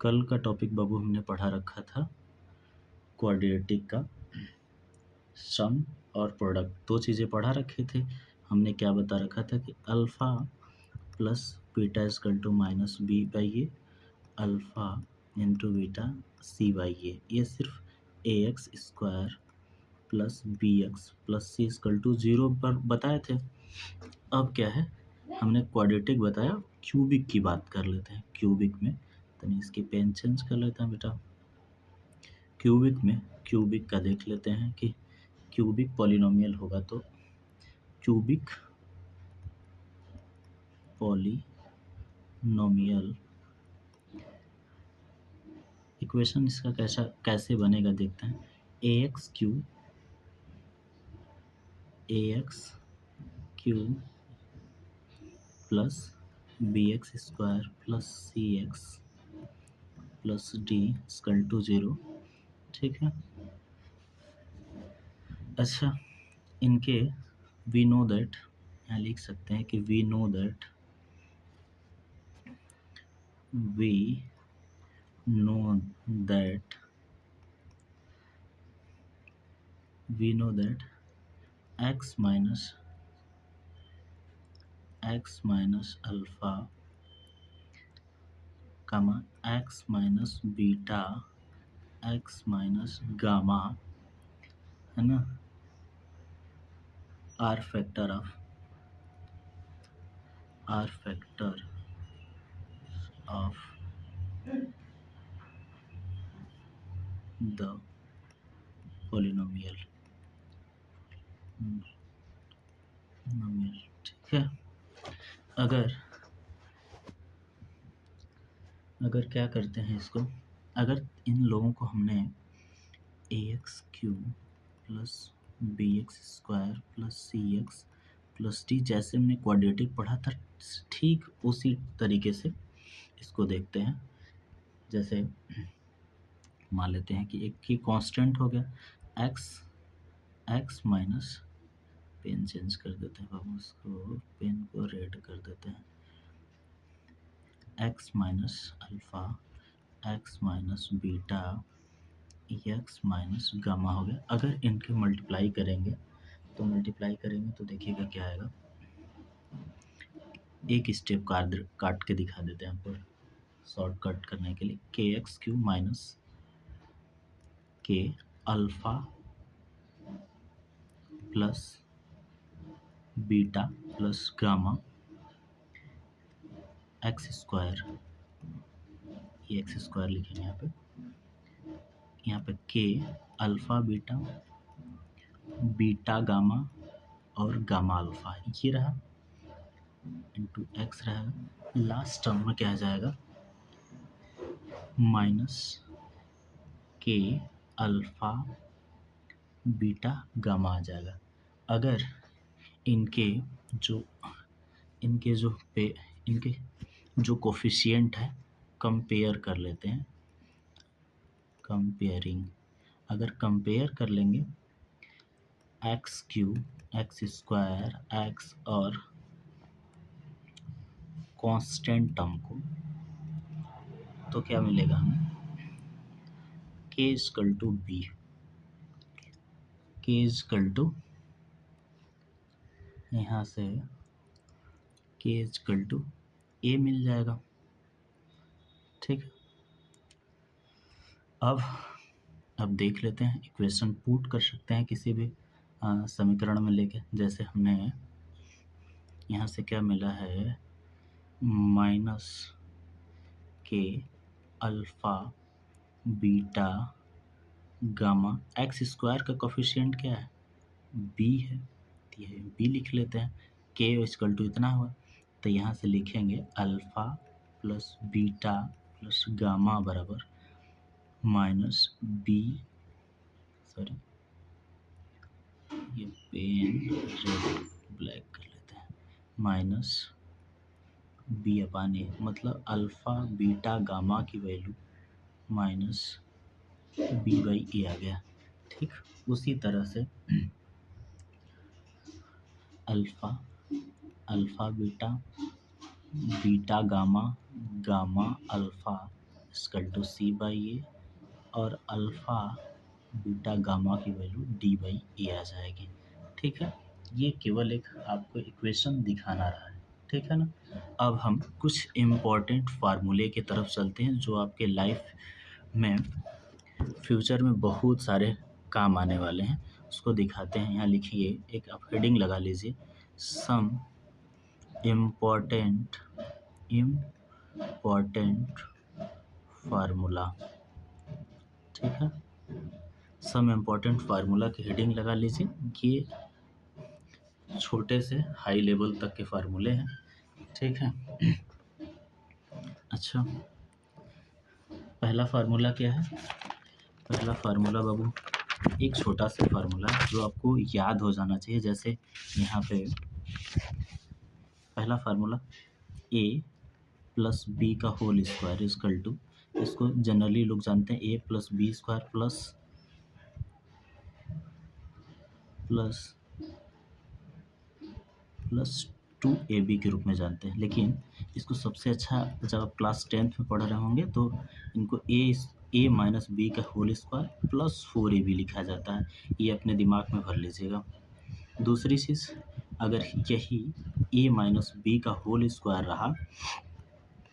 कल का टॉपिक बाबू हमने पढ़ा रखा था क्वाड्रेटिक का सम और प्रोडक्ट, दो चीज़ें पढ़ा रखे थे। हमने क्या बता रखा था कि alpha plus beta equal to minus b by a, alpha into beta c by a. ये सिर्फ a x square plus b x plus c equal to 0 पर बताए थे। अब क्या है, हमने क्वाड्रेटिक बताया, क्यूबिक की बात कर लेते हैं। क्यूबिक में तो इसकी पेन चेंज कर लेते हैं बेटा। क्यूबिक का देख लेते हैं कि क्यूबिक पॉलिनोमियल होगा तो क्यूबिक पॉलिनोमियल इक्वेशन इसका कैसे बनेगा देखते हैं। A x cube plus b x square plus c x plus d equal to 0। ठीक है। अच्छा, इनके वी नो दैट, यहाँ लिख सकते हैं कि we know that x minus alpha comma x minus beta x minus gamma है ना, are factor of the polynomial. ठीक है। अगर क्या करते हैं इसको, अगर इन लोगों को हमने a x cube plus b x square plus c x plus d, जैसे हमने क्वाड्रेटिक पढ़ा था ठीक उसी तरीके से इसको देखते हैं। जैसे मान लेते हैं कि एक की कांस्टेंट हो गया एक्स माइनस, पेन चेंज कर देते हैं बाबू, इसको पेन को रेड कर देते हैं, x minus alpha x minus beta x minus gamma हो गया। अगर इनके मल्टीप्लाई करेंगे तो देखिएगा क्या आएगा। एक स्टेप काट के दिखा देते हैं आपको शॉर्टकट करने के लिए। के एक्स क्यू माइनस के alpha plus beta plus gamma x square, ये एक्स स्क्वायर लिखेंगे यहाँ पे के अल्फ़ा बीटा गामा और गामा अल्फ़ा, ये रहा इंटू एक्स रहेगा। लास्ट टर्म में क्या आ जाएगा, माइनस के अल्फ़ा बीटा गामा आ जाएगा। अगर इनके जो कोफिशिएंट है कंपेयर कर लेते हैं, कंपेयरिंग अगर कंपेयर कर लेंगे x Q x square x और कांस्टेंट टर्म को, तो क्या मिलेगा हमें, के इक्वल टू बी, के इक्वल टू यहाँ से के इक्वल टू ए मिल जाएगा। ठीक। अब देख लेते हैं, इक्वेशन पुट कर सकते हैं किसी भी समीकरण में लेके। जैसे हमने यहाँ से क्या मिला है, माइनस के alpha beta gamma, x square का कोफिशिएंट क्या है, बी है, तो ये बी लिख लेते हैं। के इक्वल टू इतना हुआ, तो यहाँ से लिखेंगे alpha plus beta plus gamma बराबर माइनस बी, सॉरी ये पेन रेड ब्लैक कर लेते हैं, माइनस बी अपान ए, मतलब अल्फ़ा बीटा गामा की value minus b by a आ गया। ठीक, उसी तरह से alpha beta gamma gamma alpha equal to c by a, और अल्फ़ा बीटा गामा की वैल्यू डी बाई ए आ जाएगी। ठीक है, ये केवल एक आपको इक्वेशन दिखाना रहा है। ठीक है ना। अब हम कुछ इम्पॉर्टेंट फार्मूले की तरफ चलते हैं जो आपके लाइफ में फ्यूचर में बहुत सारे काम आने वाले हैं, उसको दिखाते हैं। यहाँ लिखिए, एक आप हेडिंग लगा लीजिए, सम इम्पॉर्टेंट फार्मूला। ठीक है, सम इम्पॉर्टेंट फार्मूला की हेडिंग लगा लीजिए। ये छोटे से हाई लेवल तक के फार्मूले हैं। ठीक है। अच्छा, पहला फार्मूला क्या है? पहला फार्मूला बाबू एक छोटा सा फार्मूला है जो आपको याद हो जाना चाहिए। जैसे यहाँ पे पहला फार्मूला a प्लस बी का होल स्क्वायर इक्वल टू, इसको जनरली लोग जानते हैं a plus b square plus 2ab के रूप में जानते हैं। लेकिन इसको सबसे अच्छा, जब आप क्लास 10th में पढ़ रहे होंगे तो इनको a माइनस बी का होल स्क्वायर प्लस 4ab लिखा जाता है। ये अपने दिमाग में भर लीजिएगा। दूसरी चीज़, अगर यही a माइनस बी का होल स्क्वायर रहा,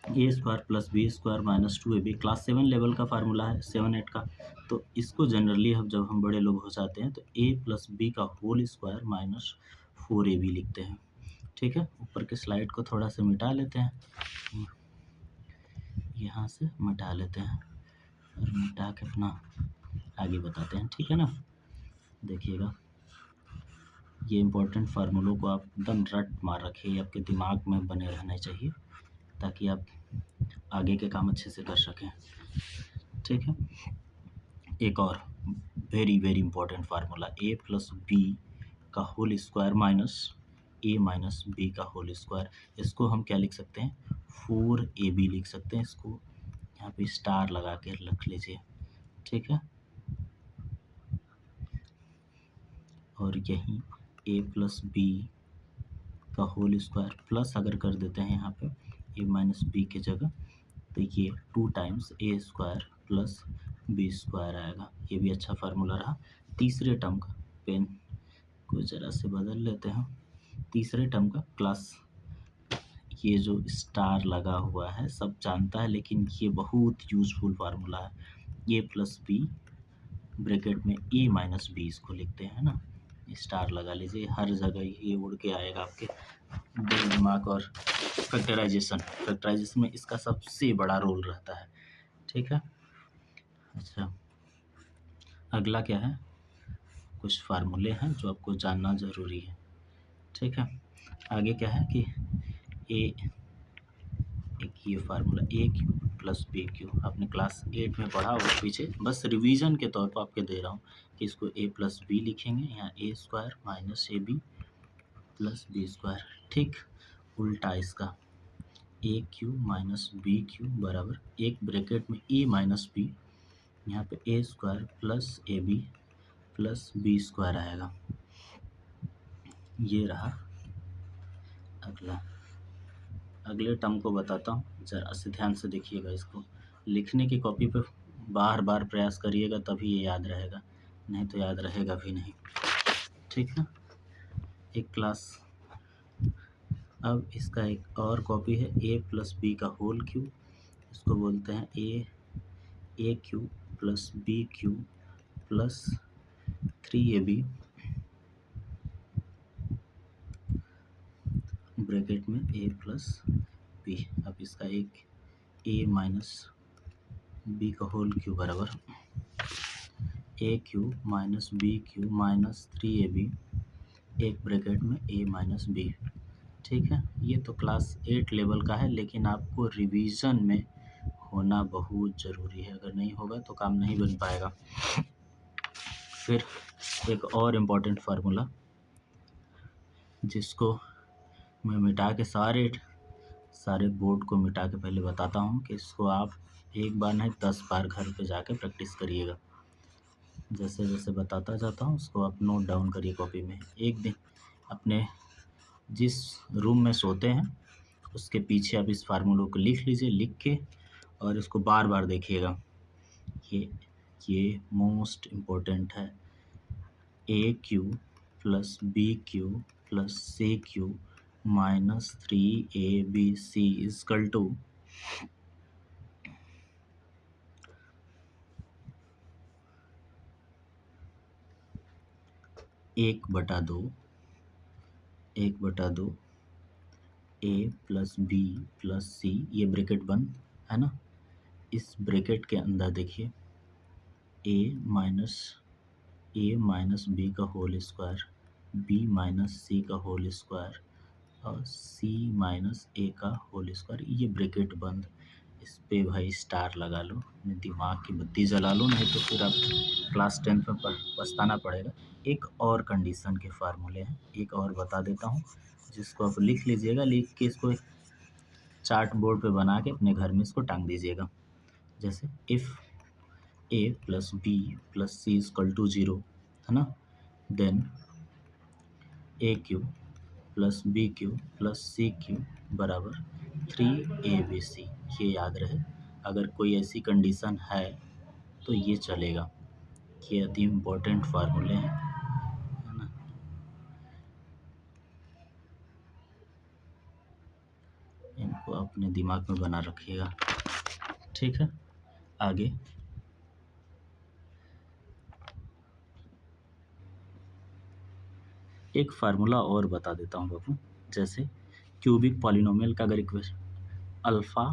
a square plus b square minus 2ab class 7 लेवल का फार्मूला है, 7-8 का। तो इसको जनरली हम जब हम बड़े लोग हो जाते हैं तो a प्लस बी का होल स्क्वायर माइनस 4ab लिखते हैं। ठीक है, ऊपर के स्लाइड को थोड़ा सा मिटा लेते हैं, यहाँ से मिटा लेते हैं और मिटा के अपना आगे बताते हैं। ठीक है ना। देखिएगा, ये इम्पोर्टेंट फार्मूलों को आप एकदम रट मार रखिए, आपके दिमाग में बने रहने चाहिए ताकि आप आगे के काम अच्छे से कर सकें। ठीक है, एक और very very important formula, a plus b का whole square minus a minus b का होल स्क्वायर। इसको हम क्या लिख सकते हैं? 4ab लिख सकते हैं। इसको यहाँ पे स्टार लगा के रख लीजिए। ठीक है, और यही a प्लस बी का होल स्क्वायर प्लस अगर कर देते हैं यहाँ पे a माइनस बी की जगह, तो ये 2 times a square plus b square आएगा। ये भी अच्छा फार्मूला रहा। तीसरे टर्म का, पेन को ज़रा से बदल लेते हैं। तीसरे टर्म का क्लास, ये जो स्टार लगा हुआ है सब जानता है, लेकिन ये बहुत यूजफुल फार्मूला है। a प्लस बी ब्रैकेट में a माइनस बी, इसको लिखते हैं ना, स्टार लगा लीजिए। हर जगह ये उड़ के आएगा आपके दिमाग। और फैक्टराइजेशन में इसका सबसे बड़ा रोल रहता है। ठीक है। अच्छा, अगला क्या है? कुछ फार्मूले हैं जो आपको जानना ज़रूरी है। ठीक है, आगे क्या है कि एक ये formula a cube plus b cube आपने क्लास 8 में पढ़ा होगा पीछे, बस रिवीजन के तौर पर आपके दे रहा हूँ कि इसको a प्लस बी लिखेंगे, यहाँ a square minus a b plus b square. ठीक उल्टा इसका, a cube minus b cube बराबर एक ब्रैकेट में a माइनस बी, यहाँ पे a square plus a b plus b square आएगा। ये रहा अगला। अगले टर्म को बताता हूँ, ज़रा से ध्यान से देखिएगा। इसको लिखने की कॉपी पे बार बार प्रयास करिएगा, तभी ये याद रहेगा, नहीं तो याद रहेगा भी नहीं। ठीक है, एक क्लास। अब इसका एक और कॉपी है, a प्लस बी का होल क्यूब, इसको बोलते हैं a cube plus b cube plus 3ab bracket में a प्लस बी। अब इसका एक a माइनस बी का होल क्यूब बराबर a cube minus b cube minus 3ab एक ब्रैकेट में a माइनस बी। ठीक है, ये तो क्लास 8 लेवल का है, लेकिन आपको रिवीजन में होना बहुत ज़रूरी है। अगर नहीं होगा तो काम नहीं बन पाएगा। फिर एक और इम्पॉर्टेंट फार्मूला, जिसको मैं मिटा के सारे बोर्ड को मिटा के पहले बताता हूँ कि इसको आप एक बार नहीं 10 बार घर पे जाके प्रैक्टिस करिएगा। जैसे जैसे बताता जाता हूँ उसको आप नोट डाउन करिए कॉपी में। एक दिन अपने जिस रूम में सोते हैं उसके पीछे आप इस फार्मूलों को लिख लीजिए। लिख के और इसको बार बार देखिएगा। ये मोस्ट इम्पोर्टेंट है। A cube plus b cube plus c cube minus 3abc equal to 1/2 a plus b plus c, ये ब्रैकेट बंद है ना। इस ब्रैकेट के अंदर देखिए ए माइनस बी का होल स्क्वायर, बी माइनस सी का होल स्क्वायर और सी माइनस ए का होल स्क्वायर, ये ब्रैकेट बंद। इस पे भाई स्टार लगा लो, अपने दिमाग की बत्ती जला लो, नहीं तो फिर आप क्लास 10th में पछताना पड़ेगा। एक और कंडीशन के फार्मूले हैं, एक और बता देता हूँ जिसको आप लिख लीजिएगा, लिख के इसको चार्ट बोर्ड पे बना के अपने घर में इसको टांग दीजिएगा। जैसे if a plus b plus c equal to 0 है ना, then a cube plus b cube plus c cube बराबर 3abc। ये याद रहे, अगर कोई ऐसी कंडीशन है तो ये चलेगा। ये अति इम्पोर्टेंट फार्मूले हैं, है ना। इनको अपने दिमाग में बना रखिएगा, ठीक है। आगे एक फार्मूला और बता देता हूँ बाबू। जैसे क्यूबिक पॉलिनोमियल का अगर इक्वेशन अल्फ़ा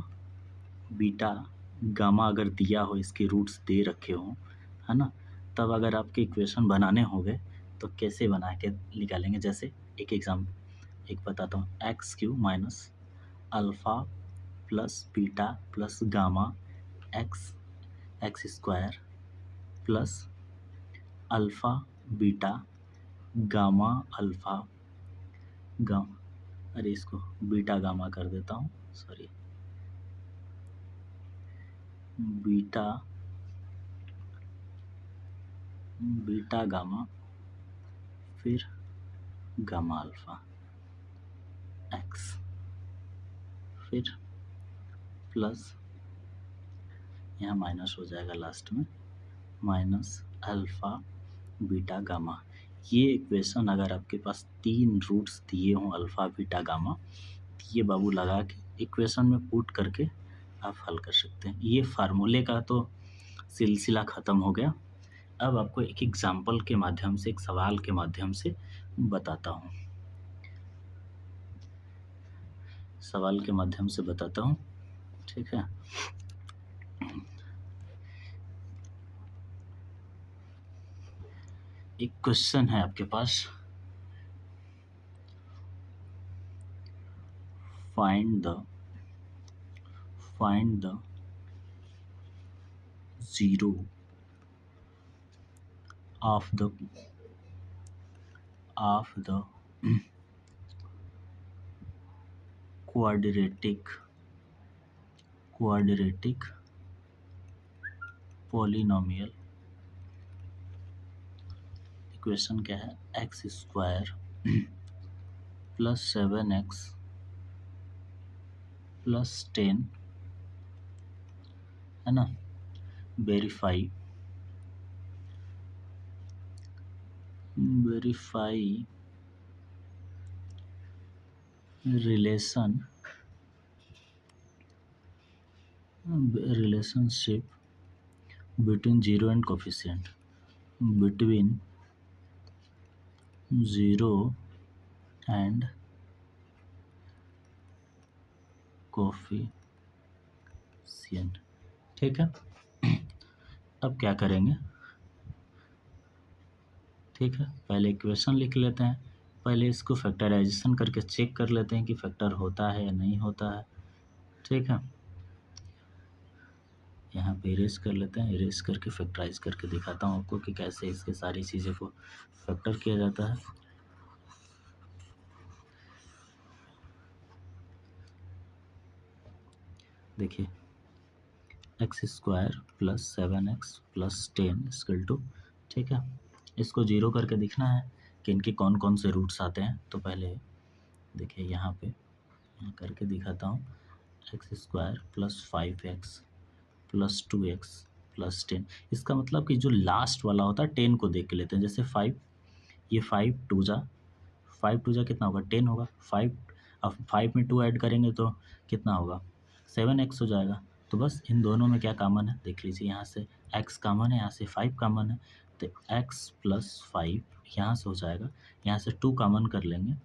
बीटा गामा अगर दिया हो, इसके रूट्स दे रखे हों, है ना, तब अगर आपके इक्वेशन बनाने होंगे तो कैसे बना के निकालेंगे। जैसे एक बताता हूँ, x Q minus alpha plus beta plus gamma x square plus alpha beta gamma alpha अरे इसको बीटा गामा कर देता हूँ, सॉरी, बीटा गामा फिर गामा अल्फ़ा एक्स, फिर प्लस यहाँ माइनस हो जाएगा लास्ट में, माइनस अल्फ़ा बीटा गामा। ये इक्वेशन अगर आपके पास 3 रूट्स दिए हों अल्फ़ा बीटा गामा, तो ये बाबू लगा के इक्वेशन में पुट करके आप हल कर सकते हैं। ये फार्मूले का तो सिलसिला ख़त्म हो गया। अब आपको एक एग्जाम्पल के माध्यम से, एक सवाल के माध्यम से बताता हूँ, ठीक है। एक क्वेश्चन है आपके पास, find the zero of the quadratic polynomial। Equation क्या है, x square plus 7x plus 10, है ना, verify relationship between 0 and coefficient, between 0 and coefficient, ठीक है। अब क्या करेंगे, ठीक है, पहले इक्वेशन लिख लेते हैं, पहले इसको फैक्टराइजेशन करके चेक कर लेते हैं कि फैक्टर होता है या नहीं होता है, ठीक है। यहाँ पे इरेज कर लेते हैं, इरेज करके फैक्टराइज करके दिखाता हूँ आपको कि कैसे इसके सारी चीज़ें को फैक्टर किया जाता है। देखिए x square plus 7x plus 10 equal to, ठीक है, इसको 0 करके दिखना है कि इनके कौन कौन से रूट्स आते हैं। तो पहले देखिए यहाँ पे करके दिखाता हूँ, x square plus 5x plus 2x plus 10। इसका मतलब कि जो लास्ट वाला होता है 10 को देख के लेते हैं। जैसे 5, ये 5 टू जा कितना होगा 10 होगा। 5, अब 5 में 2 ऐड करेंगे तो कितना होगा 7x हो जाएगा। तो बस इन दोनों में क्या कॉमन है देख लीजिए, यहाँ से x कॉमन है, यहाँ से 5 कॉमन है, तो x प्लस 5 यहाँ से हो जाएगा, यहाँ से 2 कॉमन कर लेंगे,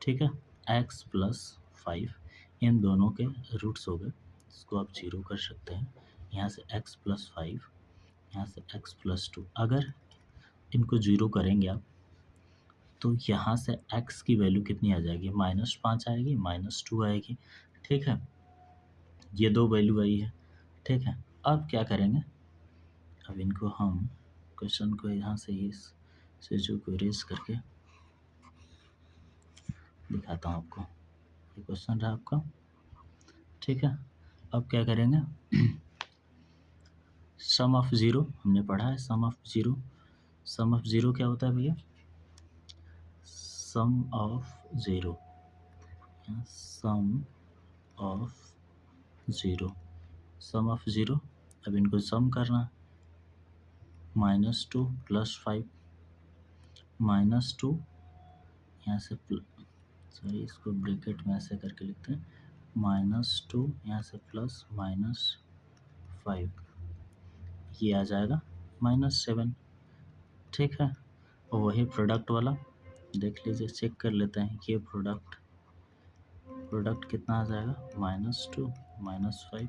ठीक है। x प्लस 5 इन दोनों के रूट्स हो गए, इसको आप 0 कर सकते हैं। यहाँ से x प्लस 5, यहाँ से x प्लस 2, अगर इनको 0 करेंगे आप तो यहाँ से x की वैल्यू कितनी आ जाएगी, -5 आएगी, -2 आएगी, ठीक है। ये दो वैल्यू आई है, ठीक है। अब क्या करेंगे, अब इनको हम क्वेश्चन को यहाँ से ही चीज़ों को इरेज करके दिखाता हूँ आपको। ये क्वेश्चन रहा आपका, ठीक है। अब क्या करेंगे, सम ऑफ ज़ीरो हमने पढ़ा है, सम ऑफ ज़ीरो क्या होता है भैया, sum of zero, sum of zero. अब इनको सम करना, -2 प्लस 5, -2 यहाँ से सॉरी इसको ब्रैकेट में ऐसे करके लिखते हैं, -2 यहाँ से प्लस -5, ये आ जाएगा -7, ठीक है। और वही प्रोडक्ट वाला देख लीजिए, चेक कर लेते हैं, ये प्रोडक्ट कितना आ जाएगा, -2 -5,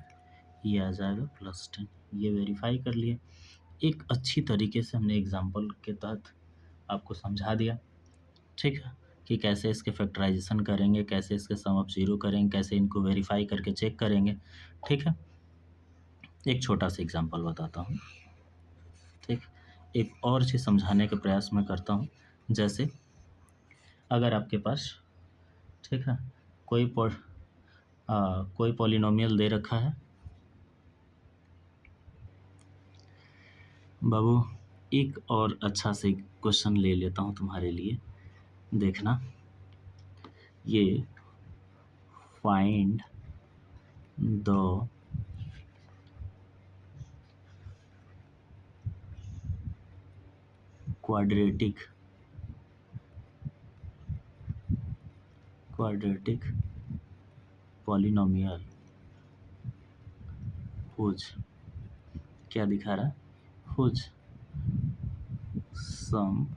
ये आ जाएगा +10। ये वेरीफाई कर लिए। एक अच्छी तरीके से हमने एग्जाम्पल के तहत आपको समझा दिया, ठीक है, कि कैसे इसके फैक्टराइजेशन करेंगे, कैसे इसके सम ऑफ ज़ीरो करेंगे, कैसे इनको वेरीफाई करके चेक करेंगे, ठीक है। एक छोटा सा एग्जाम्पल बताता हूँ, ठीक। एक और चीज़ समझाने का प्रयास मैं करता हूँ। जैसे अगर आपके पास, ठीक है, कोई पॉलिनोमियल दे रखा है, बाबू एक और अच्छा से क्वेश्चन ले लेता हूँ तुम्हारे लिए, देखना। ये find the quadratic polynomial whose, क्या दिखा रहा है, whose sum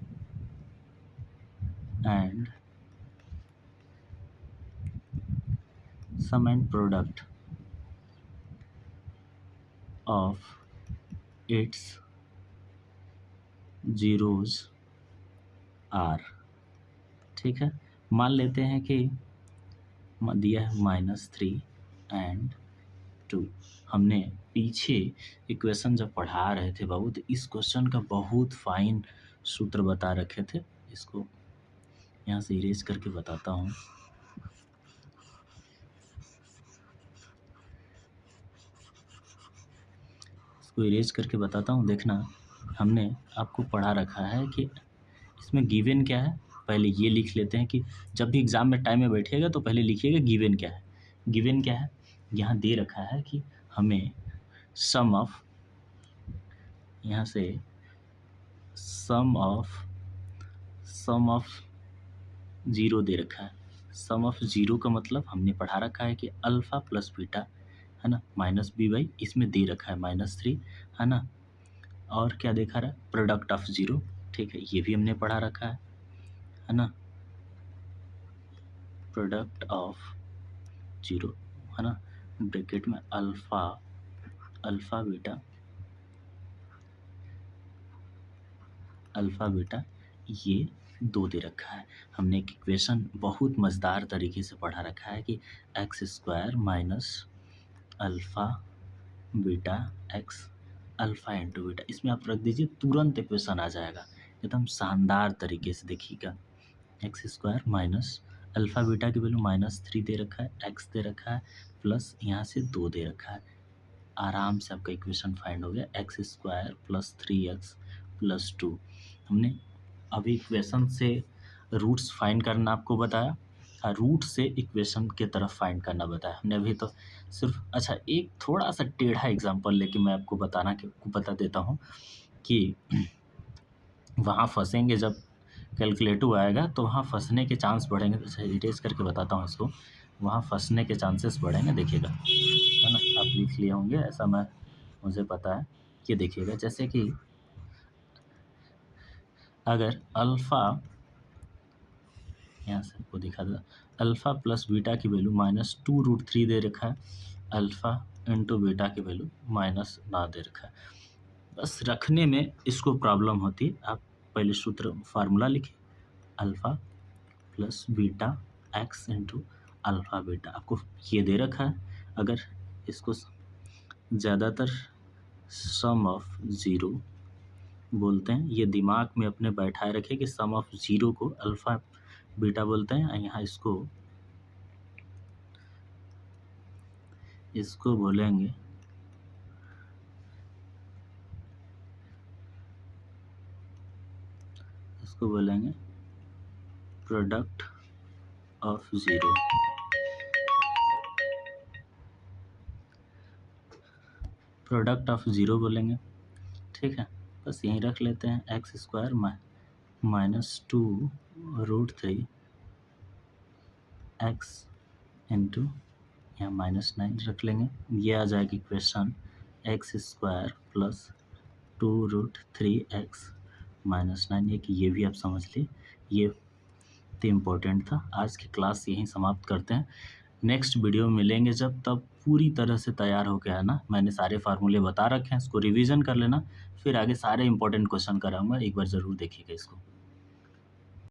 and product of its zeros are, ठीक है। मान लेते हैं कि दिया है -3 एंड 2। हमने पीछे इक्वेशन जब पढ़ा रहे थे बाबू, तो इस क्वेश्चन का बहुत फाइन सूत्र बता रखे थे। इसको यहाँ से इरेज करके बताता हूँ, देखना। हमने आपको पढ़ा रखा है कि इसमें गिवन क्या है, पहले ये लिख लेते हैं कि जब भी एग्ज़ाम में टाइम में बैठिएगा तो पहले लिखिएगा गिवन क्या है। गिवन क्या है, यहाँ दे रखा है कि हमें सम ऑफ, यहाँ से सम ऑफ ज़ीरो दे रखा है। सम ऑफ ज़ीरो का मतलब हमने पढ़ा रखा है कि अल्फ़ा प्लस बीटा, है ना, -b/, इसमें दे रखा है -3, है ना। और क्या देखा रहा है, प्रोडक्ट ऑफ ज़ीरो, ठीक है, ये भी हमने पढ़ा रखा है ना, प्रोडक्ट ऑफ ज़ीरो, है ना, ब्रैकेट में अल्फ़ा बीटा ये 2 दे रखा है। हमने एक इक्वेशन बहुत मज़ेदार तरीके से पढ़ा रखा है कि x² minus alpha beta x alpha into beta, इसमें आप रख दीजिए, तुरंत इक्वेशन आ जाएगा एकदम शानदार तरीके से। देखिएगा, x² माइनस अल्फ़ा बीटा की वैल्यू -3 दे रखा है, x दे रखा है, प्लस यहाँ से 2 दे रखा है, आराम से आपका इक्वेशन फाइंड हो गया, x² प्लस 3x प्लस 2। हमने अभी इक्वेशन से रूट्स फाइंड करना आपको बताया, रूट से इक्वेशन के तरफ फाइंड करना बताया हमने अभी तो सिर्फ। अच्छा, एक थोड़ा सा टेढ़ा एग्जांपल लेके मैं आपको बता देता हूँ कि वहाँ फंसेंगे जब कैलकुलेटिव आएगा तो वहाँ फंसने के चांस बढ़ेंगे। अच्छा, इरेज करके बताता हूँ इसको, वहाँ फंसने के चांसेस बढ़ेंगे, देखिएगा, है ना। आप लिख लिए होंगे, ऐसा मुझे पता है। ये देखिएगा, जैसे कि अगर अल्फ़ा, यहाँ से आपको दिखा दे, अल्फ़ा प्लस बीटा की वैल्यू -2√3 दे रखा है, अल्फ़ा इंटू बीटा की वैल्यू माइनस ना दे रखा है। बस रखने में इसको प्रॉब्लम होती है। आप पहले सूत्र फार्मूला लिखिए, alpha plus beta x into alpha beta, आपको ये दे रखा है। अगर इसको ज़्यादातर सम ऑफ ज़ीरो बोलते हैं, ये दिमाग में अपने बैठाए रखें कि सम ऑफ ज़ीरो को अल्फ़ा बीटा बोलते हैं। यहाँ इसको बोलेंगे product of zero. Product of zero बोलेंगे, ठीक है। बस यहीं रख लेते हैं, एक्स स्क्वायर -2√3 एक्स इंटू यहाँ -9 रख लेंगे। ये आ जाएगी equation x square plus 2√3 x -9। ये भी आप समझ लिए, ये तो इम्पोर्टेंट था। आज की क्लास यहीं समाप्त करते हैं। नेक्स्ट वीडियो में मिलेंगे जब, तब पूरी तरह से तैयार हो के आना। मैंने सारे फार्मूले बता रखे हैं, इसको रिवीजन कर लेना, फिर आगे सारे इंपॉर्टेंट क्वेश्चन कराऊंगा, एक बार ज़रूर देखिएगा इसको।